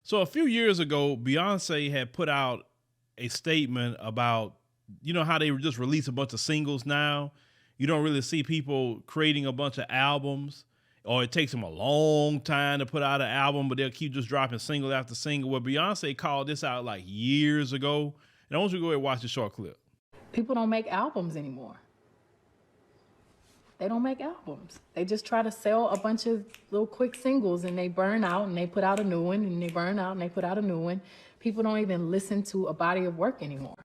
So a few years ago, Beyonce had put out a statement about, how they just release a bunch of singles now. You don't really see people creating a bunch of albums, or it takes them a long time to put out an album, but they'll keep just dropping single after single. Well, Beyonce called this out like years ago. And I want you to go ahead and watch the short clip. People don't make albums anymore. They don't make albums. They just try to sell a bunch of little quick singles, and they burn out and they put out a new one, and they burn out and they put out a new one. People don't even listen to a body of work anymore.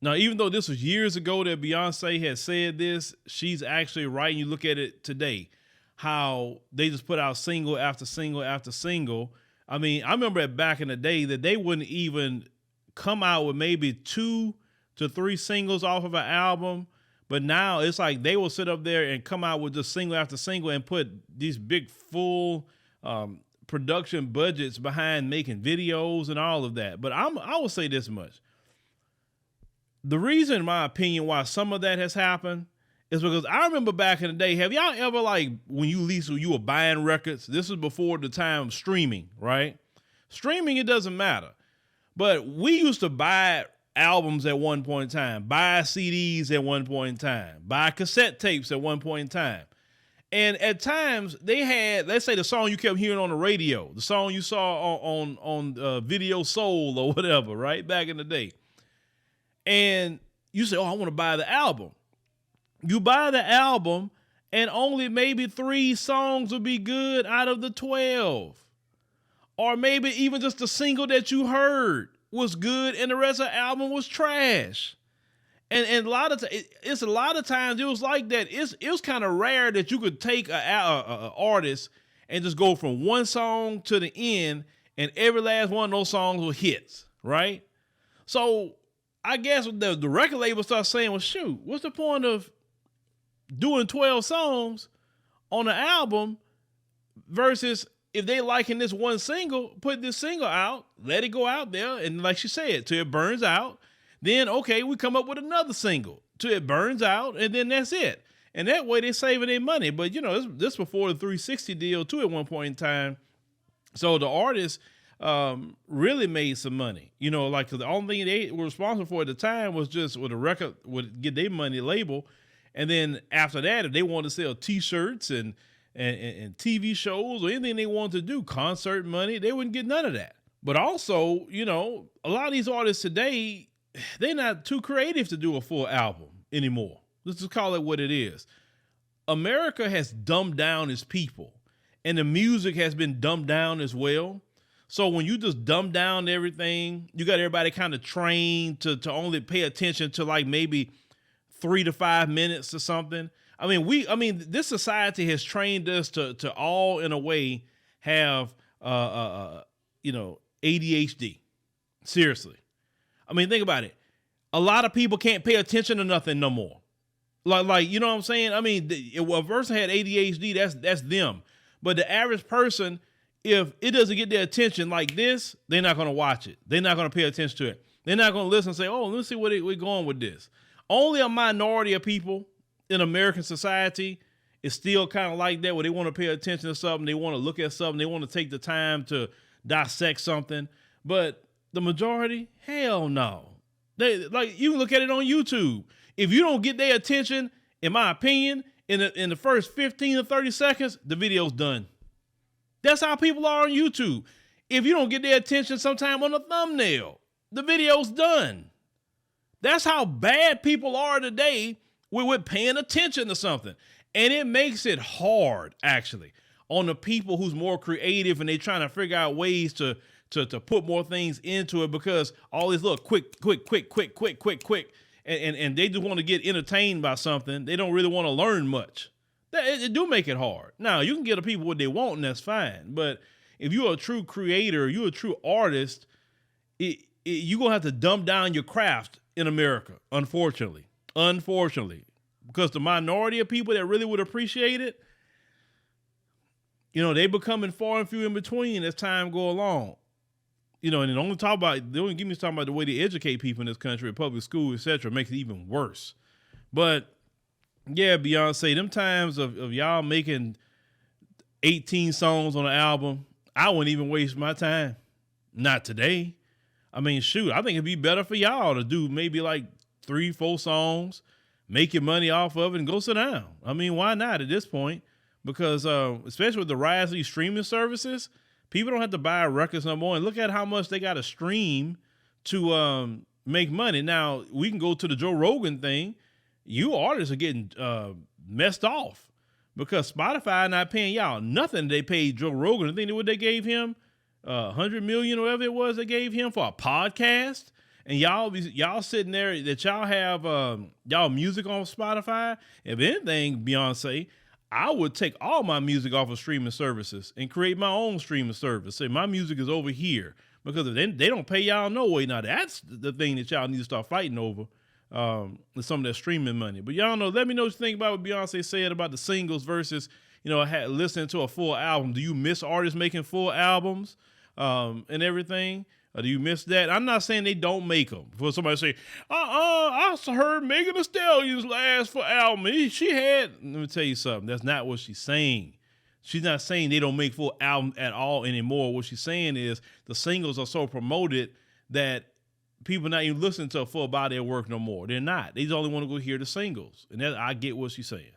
Now, even though this was years ago that Beyonce had said this, she's actually right. And you look at it today, how they just put out single after single after single. I mean, I remember back in the day that they wouldn't even come out with maybe 2 to 3 singles off of an album. But now it's like they will sit up there and come out with just single after single and put these big full production budgets behind making videos and all of that. But I will say this much. The reason, in my opinion, why some of that has happened is because I remember back in the day, have y'all ever, like, when you were buying records, this was before the time of streaming, right? Streaming, it doesn't matter. But we used to buy albums at one point in time, buy CDs at one point in time, buy cassette tapes at one point in time. And at times they had, let's say, the song you kept hearing on the radio, the song you saw on Video Soul or whatever, right? Back in the day. And you say, oh, I want to buy the album. You buy the album and only maybe 3 songs will be good out of the 12. Or maybe even just the single that you heard was good and the rest of the album was trash. And a lot of it's a lot of times it was like that. It was kind of rare that you could take a artist and just go from one song to the end and every last one of those songs were hits, right? So I guess the record label starts saying, well, shoot, what's the point of doing 12 songs on an album versus if they liking this one single, put this single out, let it go out there. And like she said, till it burns out. Then, okay, we come up with another single till it burns out. And then that's it. And that way they're saving their money. But, this before the 360 deal too at one point in time. So the artists really made some money. Like the only thing they were responsible for at the time was just with a record would get their money label. And then after that, if they wanted to sell T-shirts and TV shows or anything they wanted to do, concert money, they wouldn't get none of that. But also, a lot of these artists today, they're not too creative to do a full album anymore. Let's just call it what it is. America has dumbed down its people, and the music has been dumbed down as well. So when you just dumb down everything, you got everybody kind of trained to only pay attention to like maybe 3 to 5 minutes or something. I mean, this society has trained us to all in a way have, ADHD. Seriously. I mean, think about it. A lot of people can't pay attention to nothing no more. Like, you know what I'm saying? I mean, if a person had ADHD, that's them. But the average person, if it doesn't get their attention like this, they're not going to watch it. They're not going to pay attention to it. They're not going to listen and say, oh, let's see where we're going with this. Only a minority of people in American society is still kind of like that, where they want to pay attention to something. They want to look at something. They want to take the time to dissect something. But the majority, hell no. You can look at it on YouTube. If you don't get their attention, in my opinion, in the first 15 or 30 seconds, the video's done. That's how people are on YouTube. If you don't get their attention sometime on the thumbnail, the video's done. That's how bad people are today with paying attention to something. And it makes it hard, actually, on the people who's more creative and they trying to figure out ways to put more things into it, because all this look quick. And they just want to get entertained by something. They don't really want to learn much. It do make it hard. Now, you can get the people what they want, and that's fine. But if you're a true creator, you're a true artist, you're going to have to dumb down your craft in America, unfortunately. Because the minority of people that really would appreciate it, they becoming far and few in between as time go along. And they only give me talking about the way they educate people in this country, at public school, etc., makes it even worse. But yeah, Beyonce, them times of y'all making 18 songs on an album, I wouldn't even waste my time. Not today. I mean, shoot, I think it'd be better for y'all to do maybe like 3-4 songs, make your money off of it, and go sit down. I mean, why not at this point? Because especially with the rise of these streaming services, people don't have to buy records no more. And look at how much they got to stream to make money. Now, we can go to the Joe Rogan thing. You artists are getting messed off because Spotify not paying y'all nothing. They paid Joe Rogan. I think what they gave him, 100 million or whatever it was they gave him for a podcast. And y'all sitting there that y'all have y'all music on Spotify. If anything, Beyonce, I would take all my music off of streaming services and create my own streaming service. Say my music is over here because if they don't pay y'all no way. Now that's the thing that y'all need to start fighting over. Some of that streaming money. But y'all know, let me know what you think about what Beyonce said about the singles versus, listening to a full album. Do you miss artists making full albums and everything? Or do you miss that? I'm not saying they don't make them. For somebody to say, I heard Megan Thee Stallion's last full album. She had, let me tell you something. That's not what she's saying. She's not saying they don't make full albums at all anymore. What she's saying is the singles are so promoted that people not even listening to a full body of work no more. They're not. They just only want to go hear the singles. And that, I get what she's saying.